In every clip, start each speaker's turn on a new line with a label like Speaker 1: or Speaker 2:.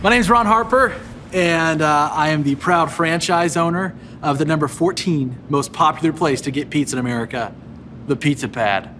Speaker 1: My name's Ron Harper, and I am the proud franchise owner of the number 14 most popular place to get pizza in America, the Pizza Pad.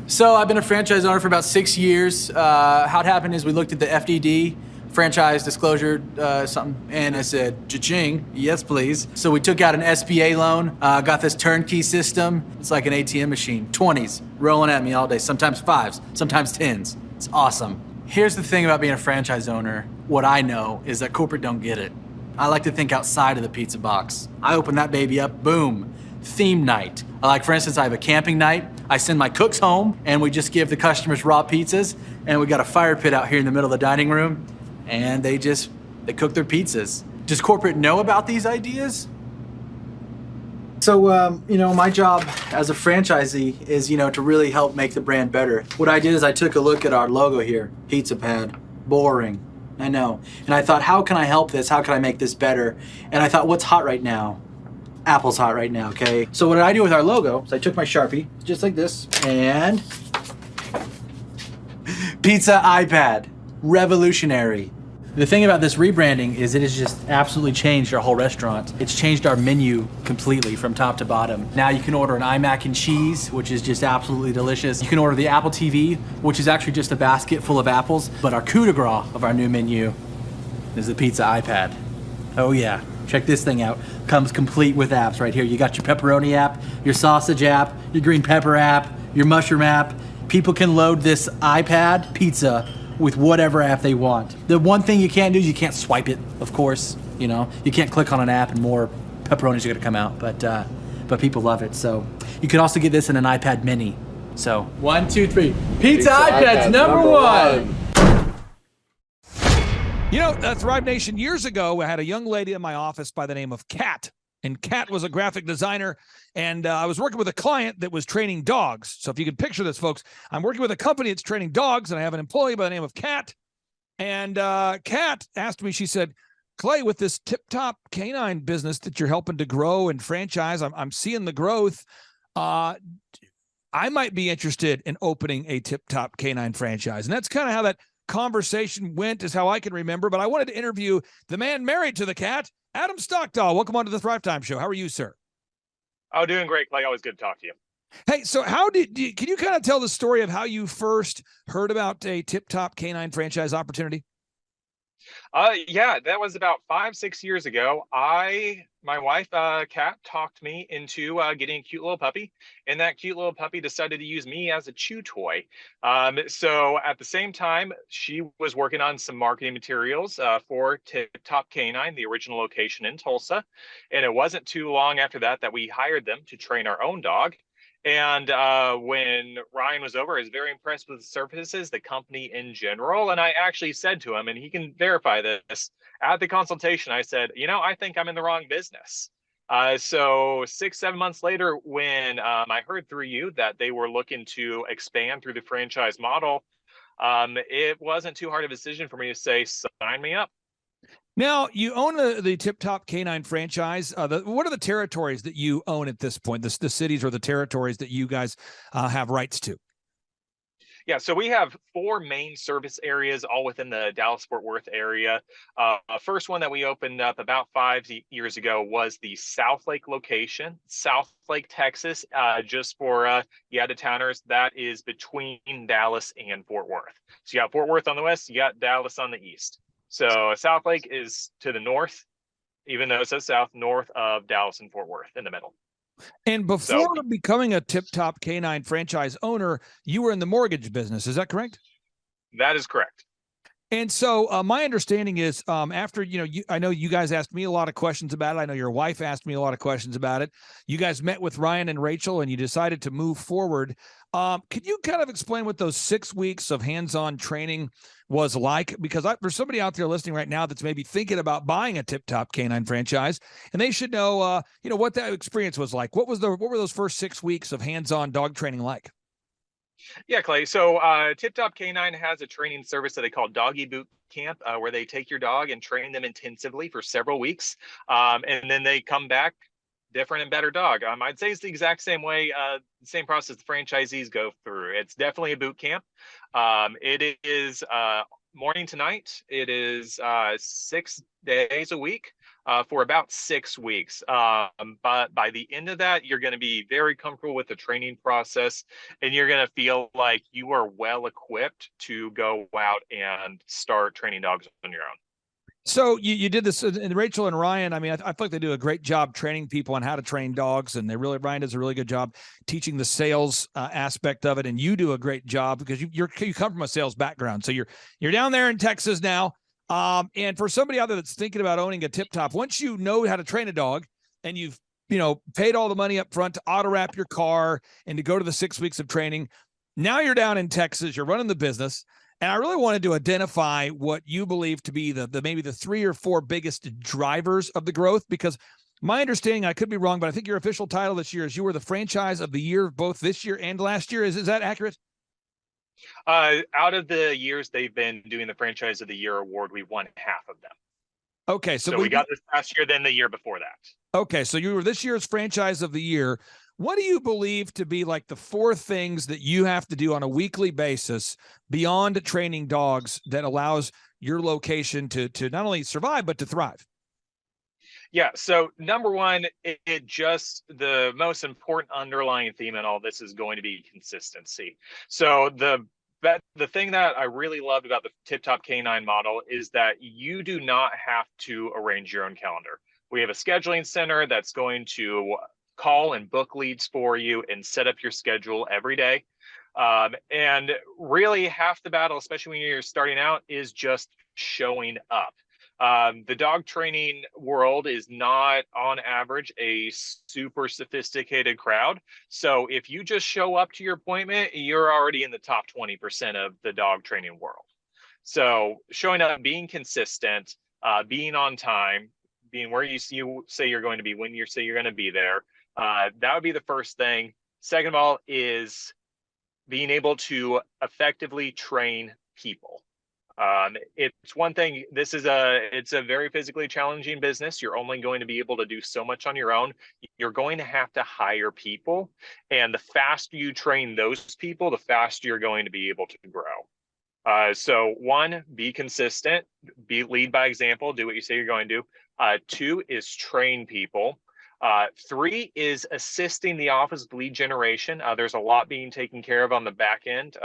Speaker 1: So I've been a franchise owner for about 6 years. How it happened is we looked at the FDD, franchise disclosure something, and I said, cha-ching, yes please. So we took out an SBA loan, got this turnkey system. It's like an ATM machine, 20s rolling at me all day, sometimes 5s, sometimes 10s. It's awesome. Here's the thing about being a franchise owner. What I know is that corporate don't get it. I like to think outside of the pizza box. I open that baby up, boom, theme night. Like for instance, I have a camping night. I send my cooks home and we just give the customers raw pizzas, and we got a fire pit out here in the middle of the dining room, and they cook their pizzas. Does corporate know about these ideas? So, my job as a franchisee is, to really help make the brand better. What I did is I took a look at our logo here, Pizza Pad, boring, I know. And I thought, how can I help this? How can I make this better? And I thought, what's hot right now? Apple's hot right now, okay? So what did I do with our logo is I took my Sharpie, just like this, and Pizza iPad, revolutionary. The thing about this rebranding is it has just absolutely changed our whole restaurant. It's changed our menu completely from top to bottom. Now you can order an iMac and cheese, which is just absolutely delicious. You can order the Apple TV, which is actually just a basket full of apples. But our coup de grace of our new menu is the Pizza iPad. Oh yeah, check this thing out. Comes complete with apps right here. You got your pepperoni app, your sausage app, your green pepper app, your mushroom app. People can load this iPad pizza with whatever app they want. The one thing you can't do is you can't swipe it, of course. You can't click on an app and more pepperonis are gonna come out, but people love it. So you can also get this in an iPad mini. So 1, 2, 3. Pizza iPad's number one.
Speaker 2: Thrive Nation, years ago, I had a young lady in my office by the name of Kat. And Kat was a graphic designer, and I was working with a client that was training dogs. So if you can picture this, folks, I'm working with a company that's training dogs, and I have an employee by the name of Kat. And Kat asked me, she said, Clay, with this Tip Top Canine business that you're helping to grow and franchise, I'm seeing the growth. I might be interested in opening a Tip Top Canine franchise. And that's kind of how that conversation went, is how I can remember. But I wanted to interview the man married to the cat, Adam Stockdall. Welcome on to the Thrive Time Show. How are you, sir?
Speaker 3: Oh, doing great, Clay. Always good to talk to you.
Speaker 2: Hey, so can you kind of tell the story of how you first heard about a Tip Top Canine franchise opportunity?
Speaker 3: Yeah, that was about 5-6 years ago. My wife, Kat, talked me into getting a cute little puppy, and that cute little puppy decided to use me as a chew toy. So at the same time, she was working on some marketing materials for Tip Top Canine, the original location in Tulsa. And it wasn't too long after that we hired them to train our own dog. And when Ryan was over, I was very impressed with the services, the company in general. And I actually said to him, and he can verify this, at the consultation, I said, I think I'm in the wrong business. So 6-7 months later, when I heard through you that they were looking to expand through the franchise model, it wasn't too hard of a decision for me to say, sign me up.
Speaker 2: Now, you own the Tip Top Canine franchise. What are the territories that you own at this point, the cities or the territories that you guys have rights to?
Speaker 3: Yeah, so we have 4 main service areas, all within the Dallas-Fort Worth area. First one that we opened up about 5 years ago was the Southlake location, Southlake, Texas. Just for you out-of-towners, that is between Dallas and Fort Worth. So you got Fort Worth on the west, you got Dallas on the east. So Southlake is to the north, even though it says south, north of Dallas and Fort Worth in the middle.
Speaker 2: And before becoming a Tip Top Canine franchise owner, you were in the mortgage business. Is that correct?
Speaker 3: That is correct.
Speaker 2: And so my understanding is after, I know you guys asked me a lot of questions about it. I know your wife asked me a lot of questions about it. You guys met with Ryan and Rachel and you decided to move forward. Could you kind of explain what those 6 weeks of hands-on training was like? Because for somebody out there listening right now that's maybe thinking about buying a Tip Top Canine franchise, and they should know, what that experience was like. What were those first 6 weeks of hands-on dog training like?
Speaker 3: Yeah, Clay. So Tip Top Canine has a training service that they call Doggy Boot Camp, where they take your dog and train them intensively for several weeks. And then they come back different and better dog. I'd say it's the exact same way, the same process the franchisees go through. It's definitely a boot camp. It is morning to night. It is 6 days a week for about 6 weeks. But by the end of that, you're going to be very comfortable with the training process, and you're going to feel like you are well equipped to go out and start training dogs on your own.
Speaker 2: So you did this, and Rachel and Ryan, I mean, I feel like they do a great job training people on how to train dogs, and Ryan does a really good job teaching the sales aspect of it, and you do a great job because you come from a sales background. So you're down there in Texas now, and for somebody out there that's thinking about owning a Tip Top, once you know how to train a dog, and you've paid all the money up front to auto wrap your car and to go to the 6 weeks of training, now you're down in Texas, you're running the business. And I really wanted to identify what you believe to be the maybe the 3 or 4 biggest drivers of the growth, because my understanding, I could be wrong, but I think your official title this year is you were the franchise of the year, both this year and last year. Is that accurate?
Speaker 3: Out of the years they've been doing the franchise of the year award, we won half of them.
Speaker 2: Okay. So
Speaker 3: we got this past year, then the year before that.
Speaker 2: Okay. So you were this year's franchise of the year. What do you believe to be like the 4 things that you have to do on a weekly basis beyond training dogs that allows your location to not only survive, but to thrive?
Speaker 3: Yeah. So number one, it just the most important underlying theme in all this is going to be consistency. So the thing that I really loved about the Tip Top K9 model is that you do not have to arrange your own calendar. We have a scheduling center that's going to call and book leads for you and set up your schedule every day. And really half the battle, especially when you're starting out, is just showing up. The dog training world is not on average a super sophisticated crowd. So if you just show up to your appointment, you're already in the top 20% of the dog training world. So showing up, being consistent, being on time, being where you say you're going to be, when you say you're going to be there. That would be the first thing. Second of all is being able to effectively train people. It's one thing, it's a very physically challenging business. You're only going to be able to do so much on your own. You're going to have to hire people. And the faster you train those people, the faster you're going to be able to grow. So 1, be consistent, lead by example, do what you say you're going to do. 2 is train people. 3 is assisting the office with lead generation. There's a lot being taken care of on the back end.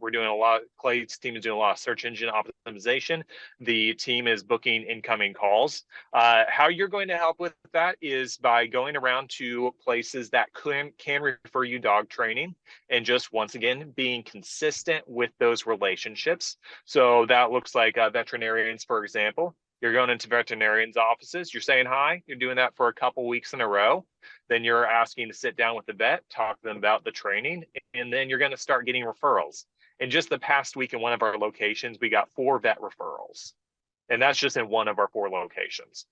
Speaker 3: We're doing a lot. Clay's team is doing a lot of search engine optimization. The team is booking incoming calls. How you're going to help with that is by going around to places that can refer you dog training, and just once again being consistent with those relationships. So that looks like veterinarians, for example. You're going into veterinarians' offices, you're saying hi, you're doing that for a couple weeks in a row. Then you're asking to sit down with the vet, talk to them about the training, and then you're going to start getting referrals. In just the past week in one of our locations, we got 4 vet referrals. And that's just in one of our 4 locations.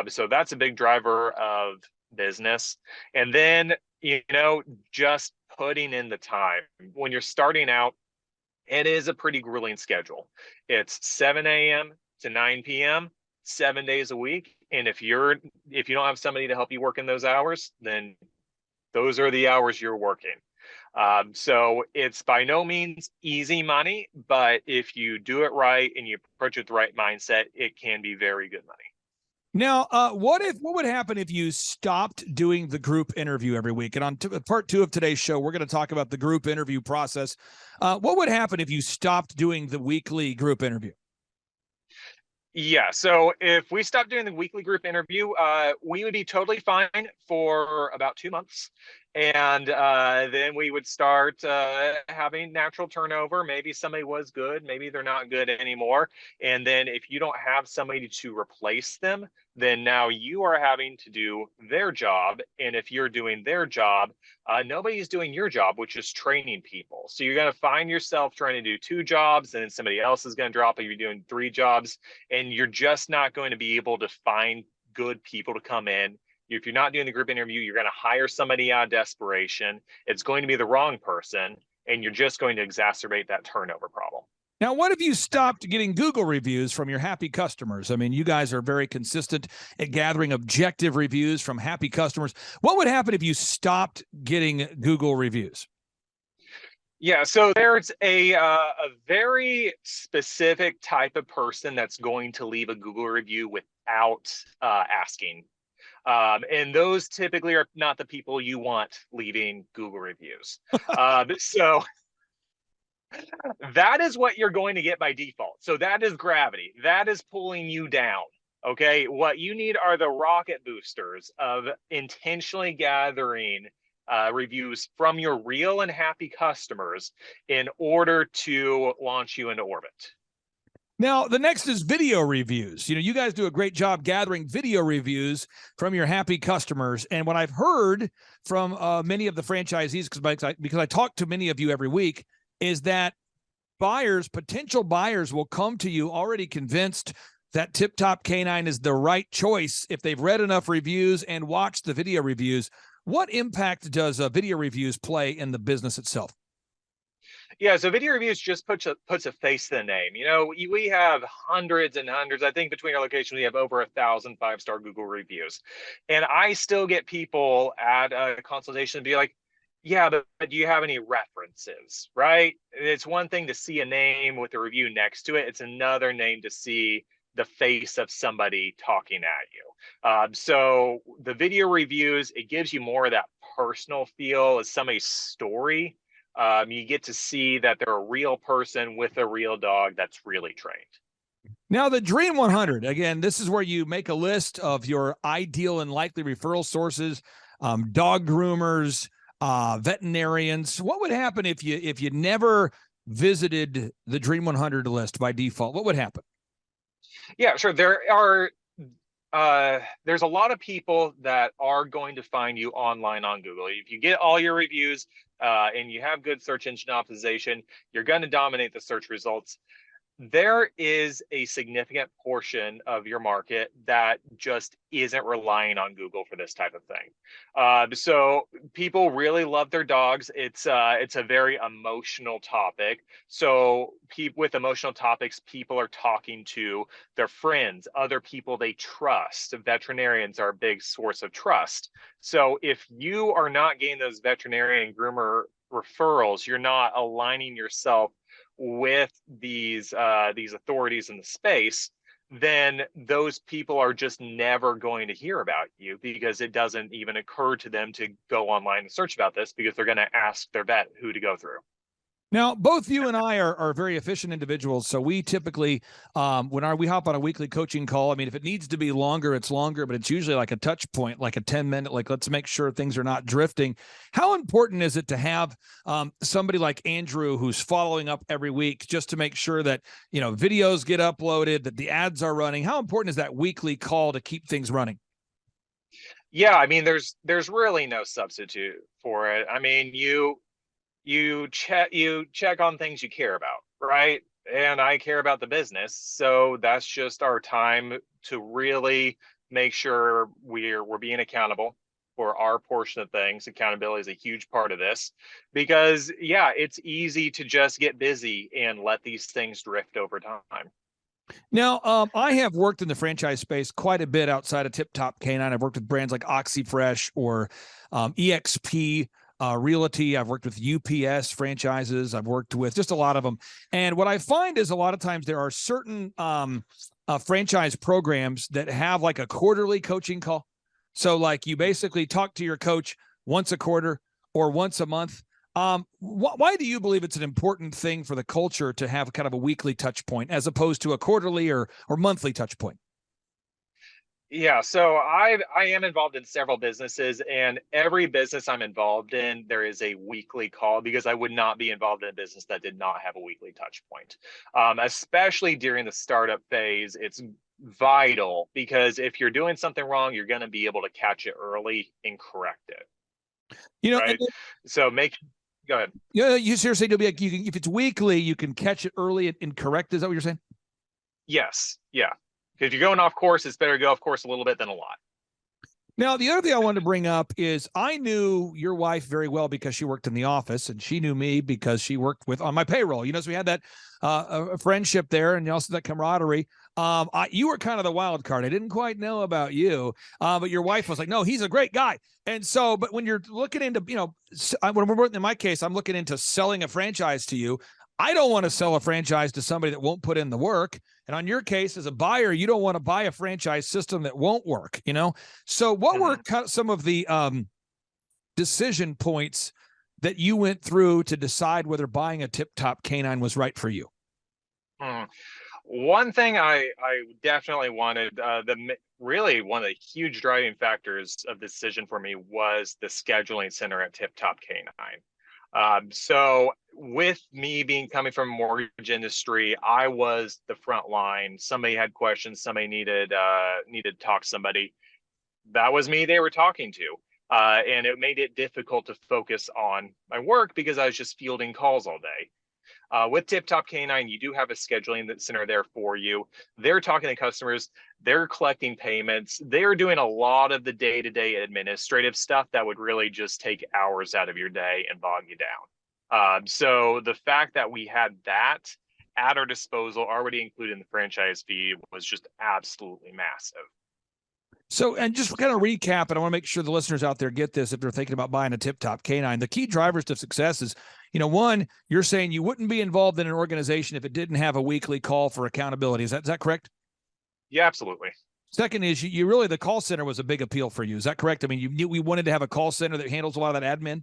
Speaker 3: So that's a big driver of business. And then, just putting in the time. When you're starting out, it is a pretty grueling schedule. It's 7 a.m. to 9 p.m., 7 days a week. And if you don't have somebody to help you work in those hours, then those are the hours you're working. So it's by no means easy money, but if you do it right and you approach it with the right mindset, it can be very good money.
Speaker 2: Now, what would happen if you stopped doing the group interview every week? And on part 2 of today's show, we're going to talk about the group interview process. What would happen if you stopped doing the weekly group interview?
Speaker 3: Yeah, so if we stopped doing the weekly group interview, we would be totally fine for about 2 months. And then we would start having natural turnover. Maybe somebody was good, maybe they're not good anymore. And then if you don't have somebody to replace them, then now you are having to do their job. And if you're doing their job, nobody's doing your job, which is training people. So you're going to find yourself trying to do 2 jobs, and then somebody else is going to drop, and you're doing 3 jobs, and you're just not going to be able to find good people to come in. If you're not doing the group interview, you're going to hire somebody out of desperation. It's going to be the wrong person, and you're just going to exacerbate that turnover problem.
Speaker 2: Now, what if you stopped getting Google reviews from your happy customers? I mean, you guys are very consistent at gathering objective reviews from happy customers. What would happen if you stopped getting Google reviews?
Speaker 3: Yeah, so there's a very specific type of person that's going to leave a Google review without asking. And those typically are not the people you want leaving Google reviews. So that is what you're going to get by default. So that is gravity. That is pulling you down. Okay. What you need are the rocket boosters of intentionally gathering reviews from your real and happy customers in order to launch you into orbit.
Speaker 2: Now, the next is video reviews. You guys do a great job gathering video reviews from your happy customers. And what I've heard from many of the franchisees, because I talk to many of you every week, is that potential buyers will come to you already convinced that Tip Top Canine is the right choice if they've read enough reviews and watched the video reviews. What impact does video reviews play in the business itself?
Speaker 3: Yeah, so video reviews just puts a face to the name. We have hundreds and hundreds. I think between our locations, we have over 1,000 5-star Google reviews. And I still get people at a consultation be like, yeah, but do you have any references, right? It's one thing to see a name with a review next to it. It's another name to see the face of somebody talking at you. So the video reviews, it gives you more of that personal feel as somebody's story. You get to see that they're a real person with a real dog that's really trained.
Speaker 2: Now, the Dream 100, again, this is where you make a list of your ideal and likely referral sources, dog groomers, veterinarians. What would happen if you never visited the Dream 100 list by default? What would happen?
Speaker 3: Yeah, sure. There's a lot of people that are going to find you online on Google. If you get all your reviews and you have good search engine optimization, you're going to dominate the search results. There is a significant portion of your market that just isn't relying on Google for this type of thing. So people really love their dogs. It's a very emotional topic. So with emotional topics, people are talking to their friends, other people they trust. Veterinarians are a big source of trust. So if you are not getting those veterinarian and groomer referrals, you're not aligning yourself with these authorities in the space, then those people are just never going to hear about you because it doesn't even occur to them to go online and search about this because they're going to ask their vet who to go through.
Speaker 2: Now, both you and I are very efficient individuals. So we typically, when we hop on a weekly coaching call, I mean, if it needs to be longer, it's longer, but it's usually like a touch point, like a 10-minute, like let's make sure things are not drifting. How important is it to have somebody like Andrew who's following up every week just to make sure that, videos get uploaded, that the ads are running? How important is that weekly call to keep things running?
Speaker 3: Yeah, I mean, there's really no substitute for it. I mean, you check on things you care about, right? And I care about the business, so that's just our time to really make sure we're being accountable for our portion of things. Accountability is a huge part of this because it's easy to just get busy and let these things drift over time.
Speaker 2: Now, I have worked in the franchise space quite a bit outside of Tip Top Canine. I've worked with brands like OxyFresh or EXP Realty. I've worked with UPS franchises. I've worked with just a lot of them. And what I find is a lot of times there are certain franchise programs that have like a quarterly coaching call. So like you basically talk to your coach once a quarter or once a month. Why do you believe it's an important thing for the culture to have kind of a weekly touch point as opposed to a quarterly or monthly touch point?
Speaker 3: Yeah, so I am involved in several businesses, and every business I'm involved in, there is a weekly call because I would not be involved in a business that did not have a weekly touch point. Especially during the startup phase, it's vital because if you're doing something wrong, you're going to be able to catch it early and correct it. Right? So go ahead.
Speaker 2: Yeah, you seriously do be like if it's weekly, you can catch it early and correct. Is that what you're saying?
Speaker 3: Yes. Yeah. If you're going off course, it's better to go off course a little bit than a lot.
Speaker 2: Now, the other thing I wanted to bring up is I knew your wife very well because she worked in the office, and she knew me because she worked on my payroll. So we had that a friendship there, and also that camaraderie. You were kind of the wild card. I didn't quite know about you, but your wife was like, "No, he's a great guy." And so, but when you're looking into, in my case, I'm looking into selling a franchise to you. I don't want to sell a franchise to somebody that won't put in the work. And on your case, as a buyer, you don't want to buy a franchise system that won't work, So what were some of the decision points that you went through to decide whether buying a Tip Top Canine was right for you?
Speaker 3: One thing I definitely wanted, really one of the huge driving factors of the decision for me was the scheduling center at Tip Top Canine. So with me coming from a mortgage industry, I was the front line. Somebody had questions, somebody needed to talk to somebody. That was me they were talking to. And it made it difficult to focus on my work because I was just fielding calls all day. With Tip Top Canine, you do have a scheduling center there for you. They're talking to customers, they're collecting payments, they're doing a lot of the day-to-day administrative stuff that would really just take hours out of your day and bog you down. So the fact that we had that at our disposal, already included in the franchise fee, was just absolutely massive.
Speaker 2: So, and just kind of recap, and I want to make sure the listeners out there get this if they're thinking about buying a Tip Top Canine. The key drivers to success is, one, you're saying you wouldn't be involved in an organization if it didn't have a weekly call for accountability. Is that correct?
Speaker 3: Yeah, absolutely.
Speaker 2: Second is you really, the call center was a big appeal for you. Is that correct? I mean, we wanted to have a call center that handles a lot of that admin.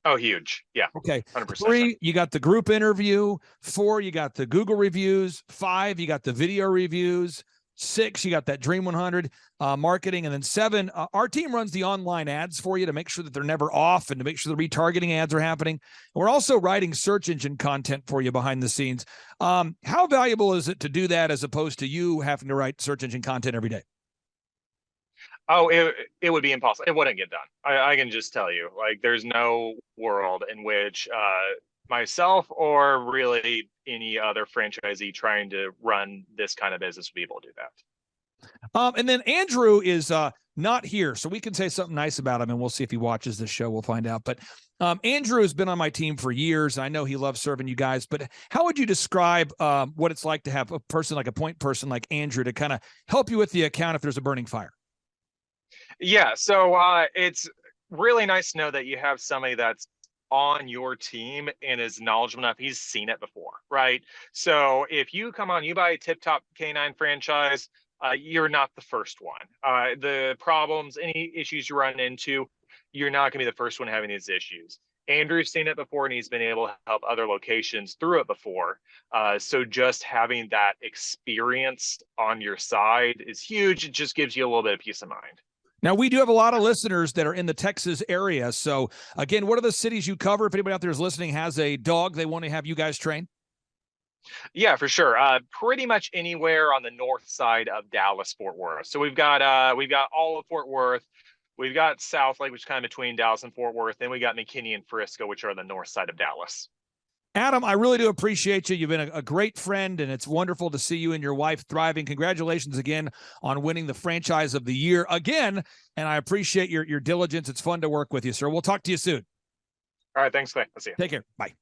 Speaker 3: Oh, huge. Yeah.
Speaker 2: Okay.
Speaker 3: 100%.
Speaker 2: 3, you got the group interview. 4, you got the Google reviews. 5, you got the video reviews. 6, you got that Dream 100 marketing. And then 7, our team runs the online ads for you to make sure that they're never off and to make sure the retargeting ads are happening. And we're also writing search engine content for you behind the scenes. How valuable is it to do that as opposed to you having to write search engine content every day?
Speaker 3: Oh, it would be impossible. It wouldn't get done. I can just tell you, like, there's no world in which myself or really any other franchisee trying to run this kind of business would be able to do that.
Speaker 2: And then Andrew is not here, so we can say something nice about him, and we'll see if he watches this show. We'll find out. But Andrew has been on my team for years, and I know he loves serving you guys. But how would you describe what it's like to have a person, like a point person like Andrew, to kind of help you with the account if there's a burning fire?
Speaker 3: Yeah, so it's really nice to know that you have somebody that's on your team and is knowledgeable enough. He's seen it before, right? So if you come on, you buy a Tip Top Canine franchise, you're not the first one. The problems, any issues you run into, you're not going to be the first one having these issues. Andrew's seen it before, and he's been able to help other locations through it before. So just having that experience on your side is huge. It just gives you a little bit of peace of mind.
Speaker 2: Now, we do have a lot of listeners that are in the Texas area. So, again, what are the cities you cover? If anybody out there is listening has a dog they want to have you guys train?
Speaker 3: Yeah, for sure. Pretty much anywhere on the north side of Dallas-Fort Worth. So we've got all of Fort Worth. We've got Southlake, which is kind of between Dallas and Fort Worth. Then we got McKinney and Frisco, which are on the north side of Dallas.
Speaker 2: Adam, I really do appreciate you. You've been a great friend, and it's wonderful to see you and your wife thriving. Congratulations again on winning the Franchise of the Year again, and I appreciate your diligence. It's fun to work with you, sir. We'll talk to you soon.
Speaker 3: All right, thanks, Clay. I'll see you.
Speaker 2: Take care. Bye.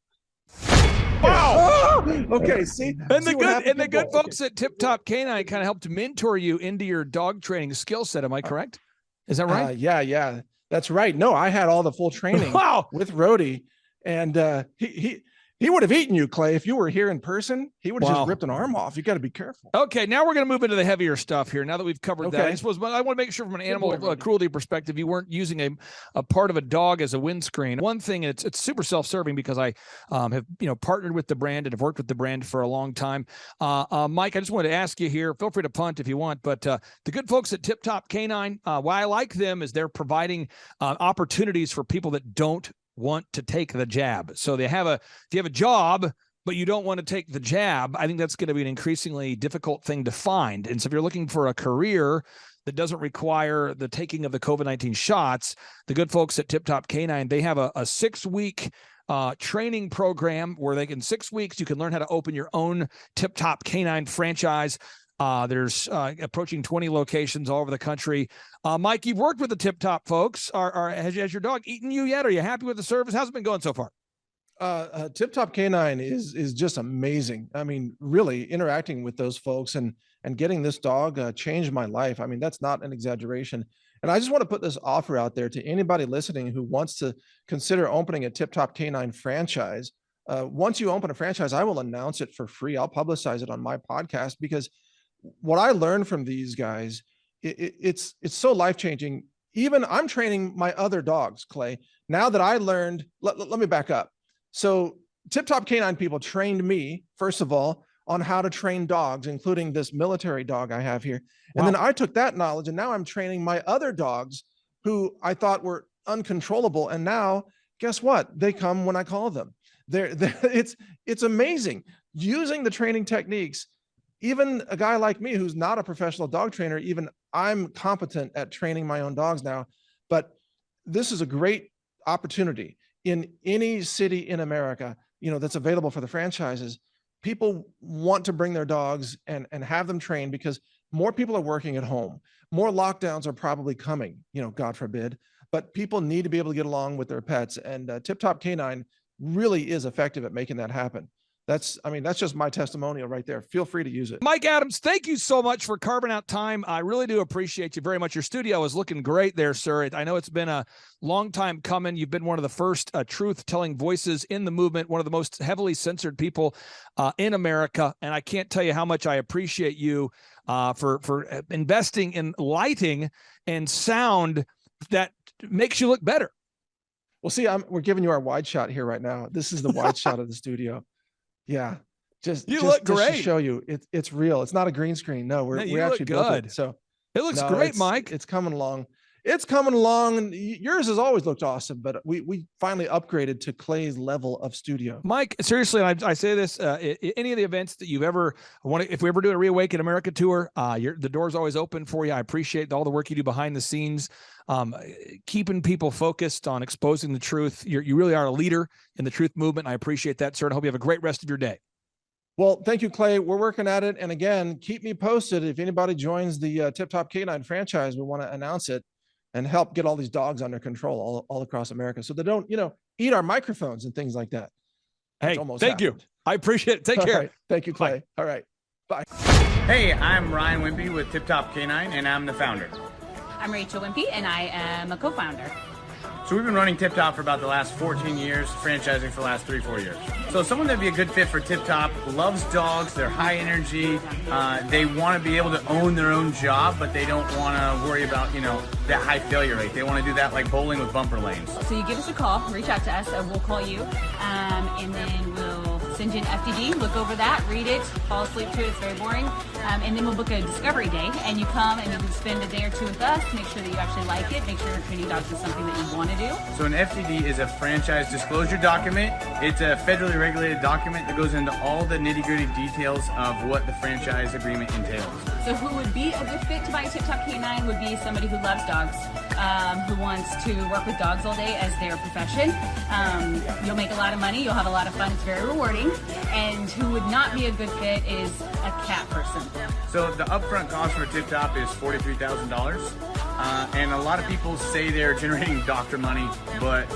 Speaker 4: Wow. Okay, see?
Speaker 2: And the good folks at Tip Top Canine kind of helped mentor you into your dog training skill set. Am I correct? Is that right?
Speaker 4: Yeah. That's right. No, I had all the full training with Rhodey, and he would have eaten you, Clay. If you were here in person, he would have just ripped an arm off. You got to be careful.
Speaker 2: Okay, now we're going to move into the heavier stuff here. Now that we've covered that, I suppose I want to make sure from an animal cruelty perspective, you weren't using a part of a dog as a windscreen. One thing, it's super self-serving because I have partnered with the brand and have worked with the brand for a long time. Mike, I just wanted to ask you here. Feel free to punt if you want, but the good folks at Tip Top Canine, why I like them is they're providing opportunities for people that don't want to take the jab. So if you have a job, but you don't want to take the jab, I think that's going to be an increasingly difficult thing to find. And so if you're looking for a career that doesn't require the taking of the COVID-19 shots, the good folks at Tip Top Canine, they have a 6-week training program where in 6 weeks, you can learn how to open your own Tip Top Canine franchise. There's approaching 20 locations all over the country. Mike, you've worked with the Tip Top folks. Has your dog eaten you yet? Are you happy with the service? How's it been going so far?
Speaker 4: Tip Top Canine is just amazing. I mean, really interacting with those folks and getting this dog changed my life. I mean, that's not an exaggeration. And I just want to put this offer out there to anybody listening who wants to consider opening a Tip Top Canine franchise. Once you open a franchise, I will announce it for free. I'll publicize it on my podcast, because what I learned from these guys, it's so life-changing. Even I'm training my other dogs, Clay. Now that I learned, let me back up. So Tip Top Canine people trained me, first of all, on how to train dogs, including this military dog I have here. And then I took that knowledge and now I'm training my other dogs who I thought were uncontrollable. And now guess what? They come when I call them. It's amazing using the training techniques. Even a guy like me, who's not a professional dog trainer, even I'm competent at training my own dogs now. But this is a great opportunity in any city in America, that's available for the franchises. People want to bring their dogs and have them trained, because more people are working at home. More lockdowns are probably coming, God forbid, but people need to be able to get along with their pets. And Tip Top Canine really is effective at making that happen. That's just my testimonial right there. Feel free to use it.
Speaker 2: Mike Adams, thank you so much for carving out time. I really do appreciate you very much. Your studio is looking great there, sir. I know it's been a long time coming. You've been one of the first truth-telling voices in the movement, one of the most heavily censored people in America. And I can't tell you how much I appreciate you for investing in lighting and sound that makes you look better.
Speaker 4: Well, see, we're giving you our wide shot here right now. This is the wide shot of the studio. Yeah,
Speaker 2: you look great.
Speaker 4: Just to show you, it's real. It's not a green screen. No, we actually
Speaker 2: good.
Speaker 4: It. So
Speaker 2: it looks great, Mike.
Speaker 4: It's coming along. It's coming along. Yours has always looked awesome, but we finally upgraded to Clay's level of studio.
Speaker 2: Mike, seriously, and I say this: any of the events that you've ever wanted, if we ever do a Reawaken America tour, the door's always open for you. I appreciate all the work you do behind the scenes, keeping people focused on exposing the truth. You really are a leader in the truth movement. I appreciate that, sir. And I hope you have a great rest of your day.
Speaker 4: Well, thank you, Clay. We're working at it. And again, keep me posted. If anybody joins the Tip Top Canine franchise, we want to announce it and help get all these dogs under control all across America, so they don't, eat our microphones and things like that.
Speaker 2: Hey, thank you. I appreciate it. Take care.
Speaker 4: Right. Thank you, Clay. Bye. All right. Bye.
Speaker 5: Hey, I'm Ryan Wimpy with Tip Top Canine, and I'm the founder.
Speaker 6: I'm Rachel Wimpy, and I am a co-founder.
Speaker 5: So we've been running Tip Top for about the last 14 years, franchising for the last 3-4 years. So someone that'd be a good fit for Tip Top, loves dogs, they're high energy, they want to be able to own their own job, but they don't want to worry about, that high failure rate. They want to do that like bowling with bumper lanes.
Speaker 6: So you give us a call, reach out to us, and we'll call you, and then we'll send you an FDD, look over that, read it, fall asleep to it, it's very boring, and then we'll book a discovery day, and you come and you can spend a day or two with us, make sure that you actually like it, make sure your training dogs is something that you want to do.
Speaker 5: So an FDD is a franchise disclosure document. It's a federally regulated document that goes into all the nitty-gritty details of what the franchise agreement entails.
Speaker 6: So who would be a good fit to buy a Tip Top Canine would be somebody who loves dogs, who wants to work with dogs all day as their profession. You'll make a lot of money, you'll have a lot of fun, it's very rewarding. And who would not be a good fit is a cat person.
Speaker 5: So the upfront cost for Tip Top is $43,000. And a lot of people say they're generating doctor money, but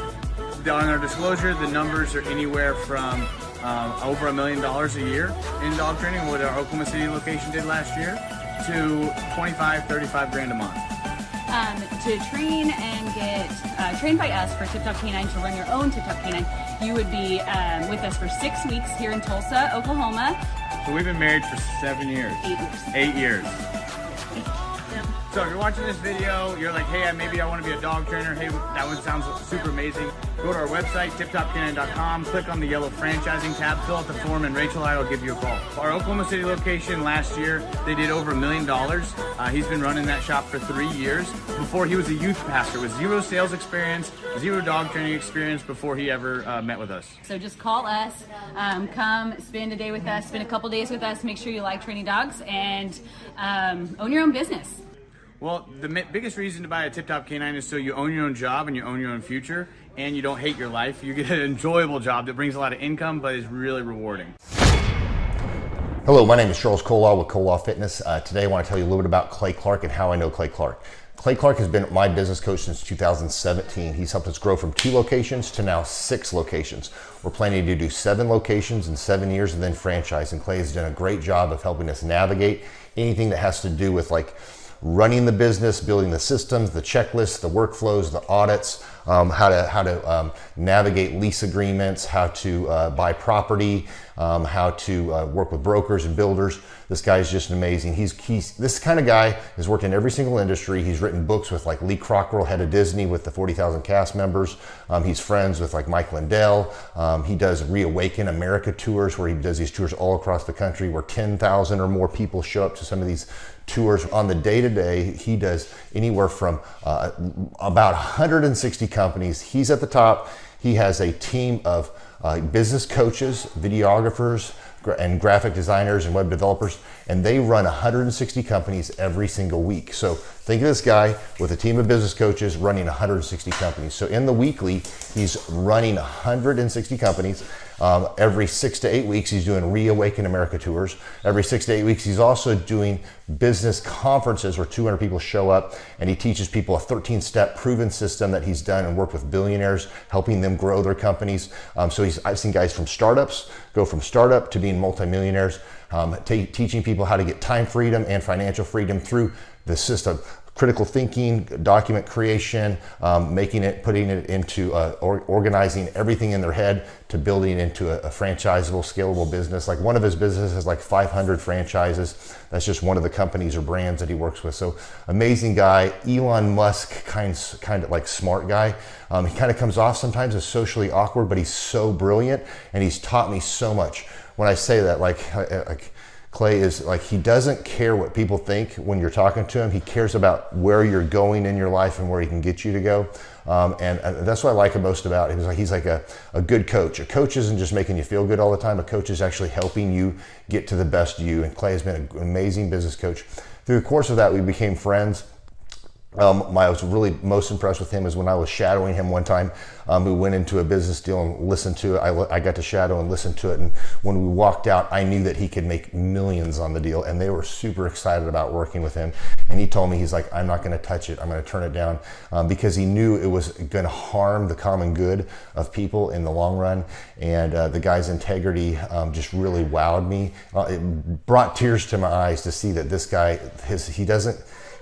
Speaker 5: on our disclosure, the numbers are anywhere from over $1 million a year in dog training, what our Oklahoma City location did last year, to 25, 35 grand a month.
Speaker 6: To train and get trained by us for Tip Top Canine, to run your own Tip Top Canine, you would be with us for 6 weeks here in Tulsa, Oklahoma.
Speaker 5: So we've been married for 7 years.
Speaker 6: 8 years.
Speaker 5: 8 years. So if you're watching this video, you're like, hey, maybe I want to be a dog trainer. Hey, that one sounds super amazing. Go to our website, tiptopcanine.com, click on the yellow franchising tab, fill out the form, and Rachel and I will give you a call. Our Oklahoma City location last year, they did over $1 million. He's been running that shop for 3 years. Before, he was a youth pastor with 0 sales experience, 0 dog training experience before he ever met with us.
Speaker 6: So just call us, come spend a day with us, spend a couple days with us, make sure you like training dogs, and own your own business.
Speaker 5: Well, the biggest reason to buy a Tip Top Canine is so you own your own job and you own your own future, and you don't hate your life. You get an enjoyable job that brings a lot of income but is really rewarding.
Speaker 7: Hello, my name is Charles Colaw with Colaw Fitness. Today I want to tell you a little bit about Clay Clark and how I know Clay Clark. Clay Clark has been my business coach since 2017. He's helped us grow from 2 locations to now 6 locations. We're planning to do 7 locations in 7 years and then franchise. And Clay has done a great job of helping us navigate anything that has to do with like running the business, building the systems, the checklists, the workflows, the audits, how to navigate lease agreements, how to buy property, how to work with brokers and builders. This guy is just amazing. He's this kind of guy has worked in every single industry. He's written books with like Lee Crockrell, head of Disney, with the 40,000 cast members. He's friends with like Mike Lindell. He does Reawaken America tours, where he does these tours all across the country, where 10,000 or more people show up to some of these tours. On the day-to-day, he does anywhere from about 160 companies. He's at the top. He has a team of business coaches, videographers, and graphic designers and web developers, and they run 160 companies every single week. So think of this guy with a team of business coaches running 160 companies. So in the weekly, he's running 160 companies. Every 6 to 8 weeks, he's doing Reawaken America tours. Every 6 to 8 weeks, he's also doing business conferences where 200 people show up, and he teaches people a 13-step proven system that he's done and worked with billionaires, helping them grow their companies. So I've seen guys from startups go from startup to being multimillionaires, teaching people how to get time freedom and financial freedom through the system. Critical thinking, document creation, putting it into organizing everything in their head to building into a franchisable, scalable business. Like one of his businesses has like 500 franchises. That's just one of the companies or brands that he works with. So amazing guy. Elon Musk kind of like smart guy. He kind of comes off sometimes as socially awkward, but he's so brilliant, and he's taught me so much. When I say that, like Clay is like, he doesn't care what people think when you're talking to him. He cares about where you're going in your life and where he can get you to go. And that's what I like most about him. He's like a good coach. A coach isn't just making you feel good all the time. A coach is actually helping you get to the best you. And Clay has been an amazing business coach. Through the course of that, we became friends. I was really most impressed with him is when I was shadowing him one time. We went into a business deal and listened to it. I got to shadow and listen to it. And when we walked out, I knew that he could make millions on the deal. And they were super excited about working with him. And he told me, he's like, I'm not going to touch it. I'm going to turn it down, because he knew it was going to harm the common good of people in the long run. And the guy's integrity just really wowed me. It brought tears to my eyes to see that this guy,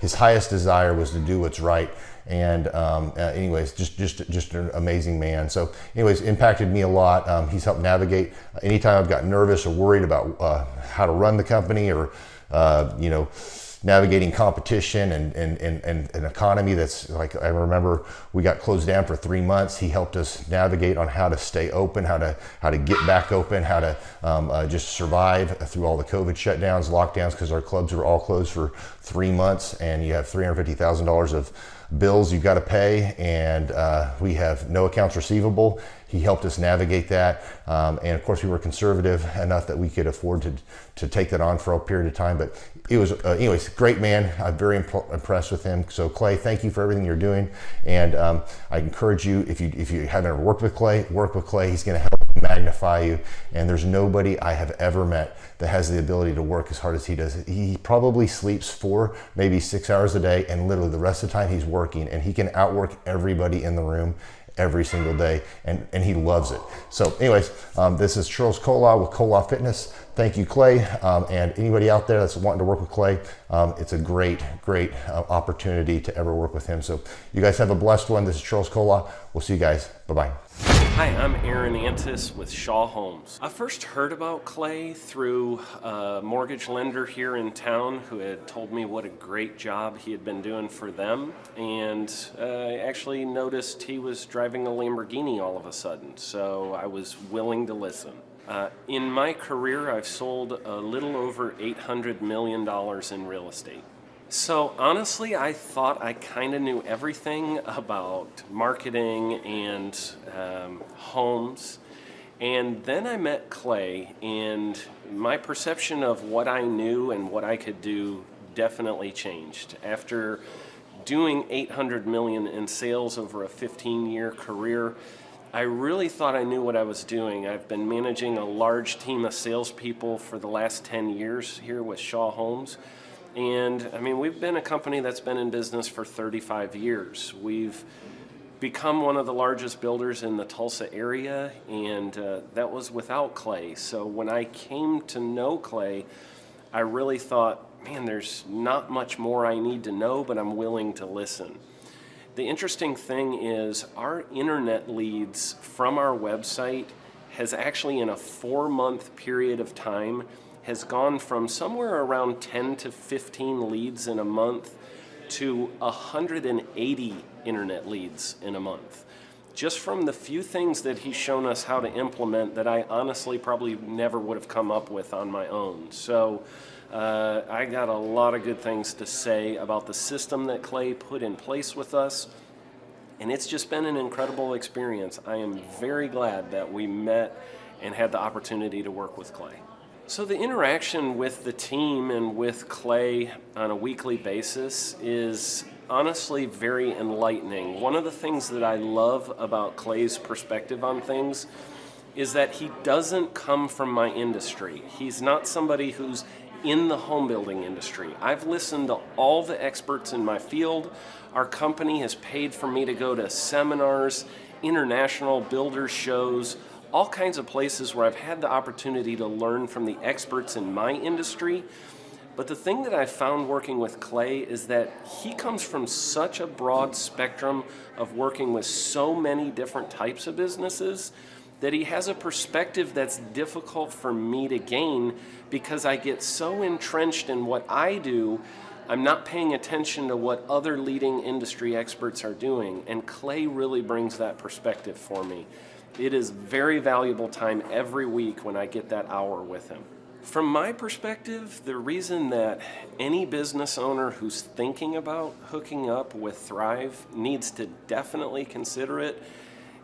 Speaker 7: his highest desire was to do what's right. And anyways, just an amazing man. So anyways, impacted me a lot. He's helped navigate anytime I've got nervous or worried about how to run the company, or navigating competition and an economy that's like, I remember we got closed down for 3 months. He helped us navigate on how to stay open, how to get back open, how to just survive through all the COVID shutdowns, lockdowns, because our clubs were all closed for 3 months, and you have $350,000 of bills you've got to pay, and we have no accounts receivable. He helped us navigate that, and of course we were conservative enough that we could afford to take that on for a period of time. But it was anyways, great man. I'm very impressed with him. So Clay, thank you for everything you're doing, and I encourage you, if you haven't ever worked with Clay, work with Clay. He's going to help magnify you, and there's nobody I have ever met that has the ability to work as hard as he does. He probably sleeps 4, maybe 6 hours a day, and literally the rest of the time he's working, and he can outwork everybody in the room every single day, and he loves it. So anyways, this is Charles Colaw with Colaw Fitness. Thank you, Clay, and anybody out there that's wanting to work with Clay, it's a great opportunity to ever work with him. So you guys have a blessed one. This is Charles Colaw. We'll see you guys. Bye-bye.
Speaker 8: Hi, I'm Aaron Antis with Shaw Homes. I first heard about Clay through a mortgage lender here in town who had told me what a great job he had been doing for them, and I actually noticed he was driving a Lamborghini all of a sudden, so I was willing to listen. In my career, I've sold a little over $800 million in real estate. So honestly, I thought I kind of knew everything about marketing and homes. And then I met Clay, and my perception of what I knew and what I could do definitely changed. After doing $800 million in sales over a 15-year career, I really thought I knew what I was doing. I've been managing a large team of salespeople for the last 10 years here with Shaw Homes. And I mean, we've been a company that's been in business for 35 years. We've become one of the largest builders in the Tulsa area, and that was without Clay. So when I came to know Clay, I really thought, man, there's not much more I need to know, but I'm willing to listen. The interesting thing is our internet leads from our website has actually, in a 4-month period of time, has gone from somewhere around 10 to 15 leads in a month to 180 internet leads in a month. Just from the few things that he's shown us how to implement that I honestly probably never would have come up with on my own. So I got a lot of good things to say about the system that Clay put in place with us, and it's just been an incredible experience. I am very glad that we met and had the opportunity to work with Clay. So the interaction with the team and with Clay on a weekly basis is honestly very enlightening. One of the things that I love about Clay's perspective on things is that he doesn't come from my industry. He's not somebody who's in the home building industry. I've listened to all the experts in my field. Our company has paid for me to go to seminars, international builder shows, all kinds of places where I've had the opportunity to learn from the experts in my industry. But the thing that I've found working with Clay is that he comes from such a broad spectrum of working with so many different types of businesses that he has a perspective that's difficult for me to gain because I get so entrenched in what I do, I'm not paying attention to what other leading industry experts are doing. And Clay really brings that perspective for me. It is very valuable time every week when I get that hour with him. From my perspective, the reason that any business owner who's thinking about hooking up with Thrive needs to definitely consider it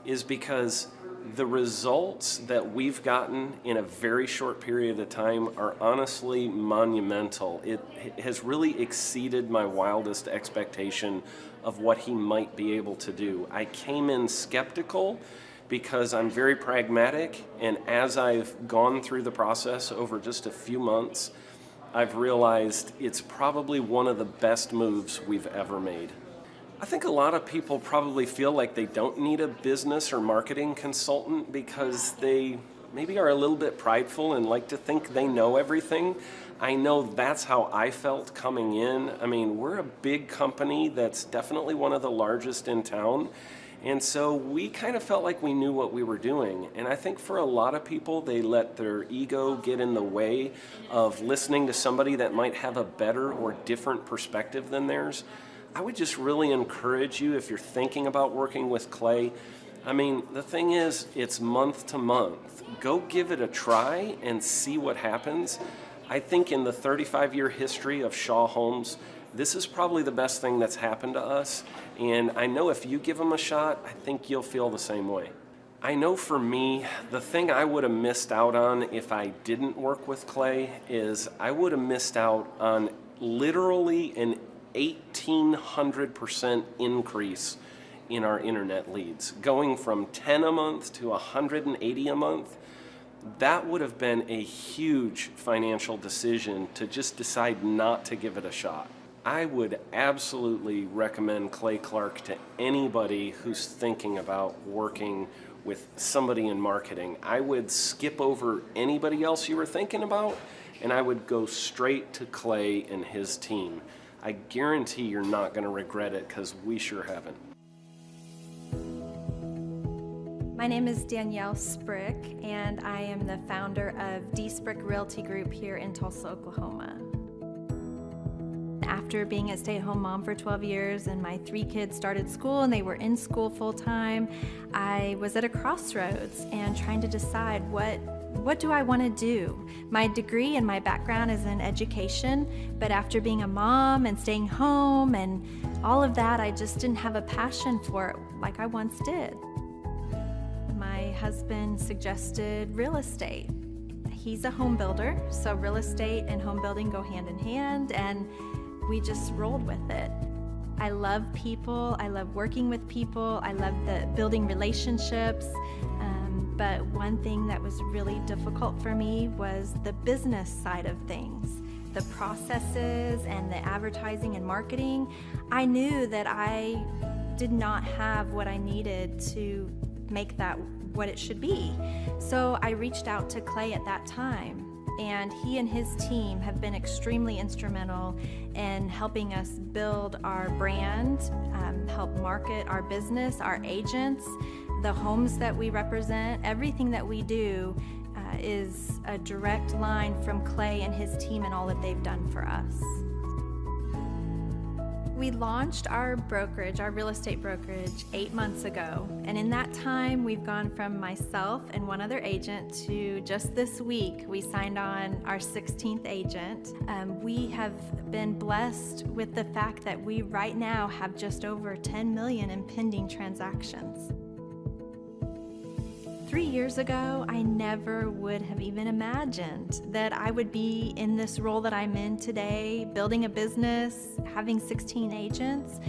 Speaker 8: is because the results that we've gotten in a very short period of time are honestly monumental. It has really exceeded my wildest expectation of what he might be able to do. I came in skeptical because I'm very pragmatic, and as I've gone through the process over just a few months, I've realized it's probably one of the best moves we've ever made. I think a lot of people probably feel like they don't need a business or marketing consultant because they maybe are a little bit prideful and like to think they know everything. I know that's how I felt coming in. I mean, we're a big company that's definitely one of the largest in town. And so we kind of felt like we knew what we were doing. And I think for a lot of people, they let their ego get in the way of listening to somebody that might have a better or different perspective than theirs. I would just really encourage you, if you're thinking about working with Clay, I mean, the thing is, it's month to month. Go give it a try and see what happens. I think in the 35-year history of Shaw Homes, this is probably the best thing that's happened to us. And I know if you give them a shot, I think you'll feel the same way. I know for me, the thing I would have missed out on if I didn't work with Clay is I would have missed out on literally an 1,800% increase in our internet leads. Going from 10 a month to 180 a month, that would have been a huge financial decision to just decide not to give it a shot. I would absolutely recommend Clay Clark to anybody who's thinking about working with somebody in marketing. I would skip over anybody else you were thinking about, and I would go straight to Clay and his team. I guarantee you're not going to regret it because we sure haven't.
Speaker 9: My name is Danielle Sprick, and I am the founder of D Sprick Realty Group here in Tulsa, Oklahoma. After being a stay-at-home mom for 12 years and my 3 kids started school and they were in school full-time, I was at a crossroads and trying to decide what do I want to do? My degree and my background is in education, but after being a mom and staying home and all of that, I just didn't have a passion for it like I once did. My husband suggested real estate. He's a home builder, so real estate and home building go hand in hand, and we just rolled with it. I love people. I love working with people. I love building relationships. But one thing that was really difficult for me was the business side of things, the processes and the advertising and marketing. I knew that I did not have what I needed to make that what it should be. So I reached out to Clay at that time, and he and his team have been extremely instrumental in helping us build our brand, help market our business, our agents, the homes that we represent. Everything that we do is a direct line from Clay and his team and all that they've done for us. We launched our brokerage, our real estate brokerage, 8 months ago. And in that time, we've gone from myself and one other agent to just this week, we signed on our 16th agent. We have been blessed with the fact that we right now have just over 10 million in pending transactions. 3 years ago, I never would have even imagined that I would be in this role that I'm in today, building a business, having 16 agents.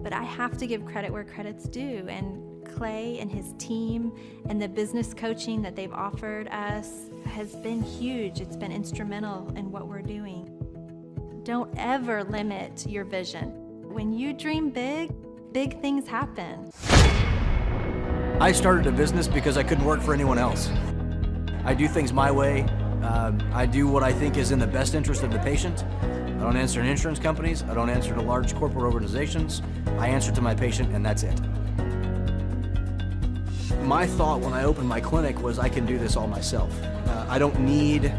Speaker 9: But I have to give credit where credit's due. And Clay and his team and the business coaching that they've offered us has been huge. It's been instrumental in what we're doing. Don't ever limit your vision. When you dream big, big things happen.
Speaker 10: I started a business because I couldn't work for anyone else. I do things my way. I do what I think is in the best interest of the patient. I don't answer to insurance companies. I don't answer to large corporate organizations. I answer to my patient, and that's it. My thought when I opened my clinic was I can do this all myself. I don't need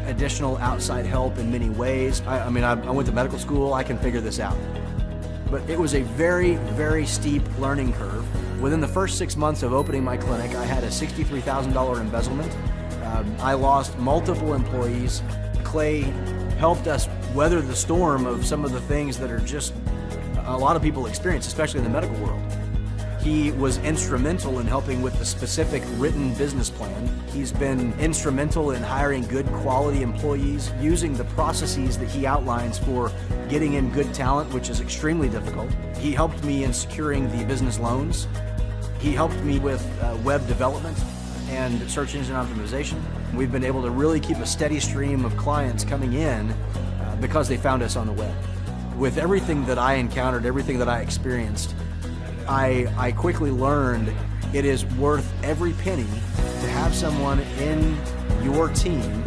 Speaker 10: additional outside help in many ways. I went to medical school. I can figure this out. But it was a very, very steep learning curve. Within the first 6 months of opening my clinic, I had a $63,000 embezzlement. I lost multiple employees. Clay helped us weather the storm of some of the things that are just a lot of people experience, especially in the medical world. He was instrumental in helping with the specific written business plan. He's been instrumental in hiring good quality employees, using the processes that he outlines for getting in good talent, which is extremely difficult. He helped me in securing the business loans. He helped me with web development and search engine optimization. We've been able to really keep a steady stream of clients coming in because they found us on the web. With everything that I encountered, everything that I experienced, I quickly learned it is worth every penny to have someone in your team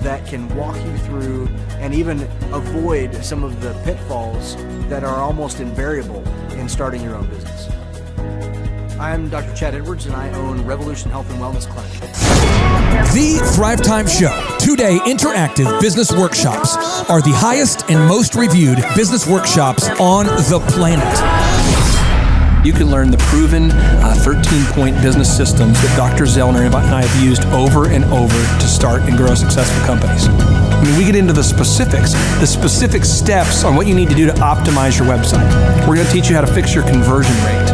Speaker 10: that can walk you through and even avoid some of the pitfalls that are almost invariable in starting your own business. I'm Dr. Chad Edwards, and I own Revolution Health and Wellness Clinic.
Speaker 11: The Thrive Time Show, 2-day interactive business workshops, are the highest and most reviewed business workshops on the planet. You can learn the proven 13-point business systems that Dr. Zellner and I have used over and over to start and grow successful companies. I mean, we get into the specific steps on what you need to do to optimize your website. We're going to teach you how to fix your conversion rate.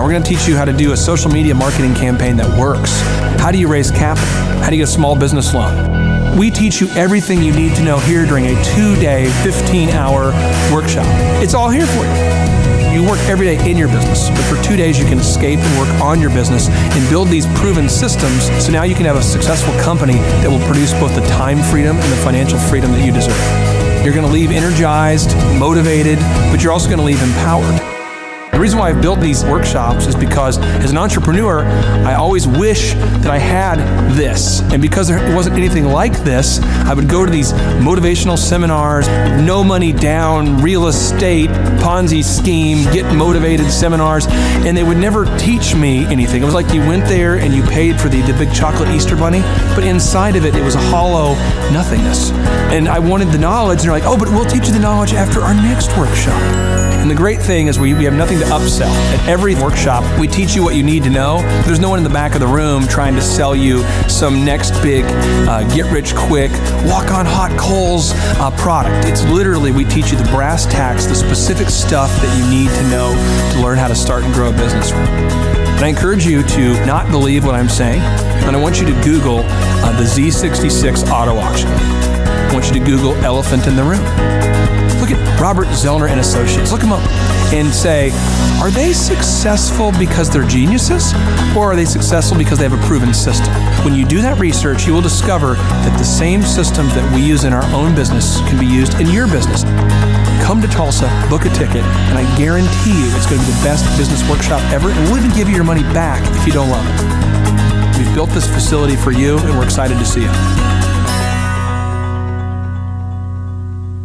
Speaker 11: We're going to teach you how to do a social media marketing campaign that works. How do you raise capital? How do you get a small business loan? We teach you everything you need to know here during a 2-day, 15-hour workshop. It's all here for you. You work every day in your business, but for 2 days you can escape and work on your business and build these proven systems so now you can have a successful company that will produce both the time freedom and the financial freedom that you deserve. You're going to leave energized, motivated, but you're also going to leave empowered. The reason why I've built these workshops is because as an entrepreneur, I always wish that I had this. And because there wasn't anything like this, I would go to these motivational seminars, no money down, real estate, Ponzi scheme, get motivated seminars, and they would never teach me anything. It was like you went there and you paid for the big chocolate Easter bunny, but inside of it, it was a hollow nothingness. And I wanted the knowledge, and they're like, oh, but we'll teach you the knowledge after our next workshop. And the great thing is we have nothing to upsell. At every workshop, we teach you what you need to know. There's no one in the back of the room trying to sell you some next big get-rich-quick, walk-on-hot coals product. It's literally, we teach you the brass tacks, the specific stuff that you need to know to learn how to start and grow a business. And I encourage you to not believe what I'm saying, and I want you to Google the Z66 auto auction. I want you to Google elephant in the room. Look at Robert Zellner and Associates. Look him up. and say, are they successful because they're geniuses, or are they successful because they have a proven system? When you do that research, you will discover that the same systems that we use in our own business can be used in your business. Come to Tulsa, book a ticket, and I guarantee you it's going to be the best business workshop ever, and we'll even give you your money back if you don't love it. We've built this facility for you, and we're excited to see you.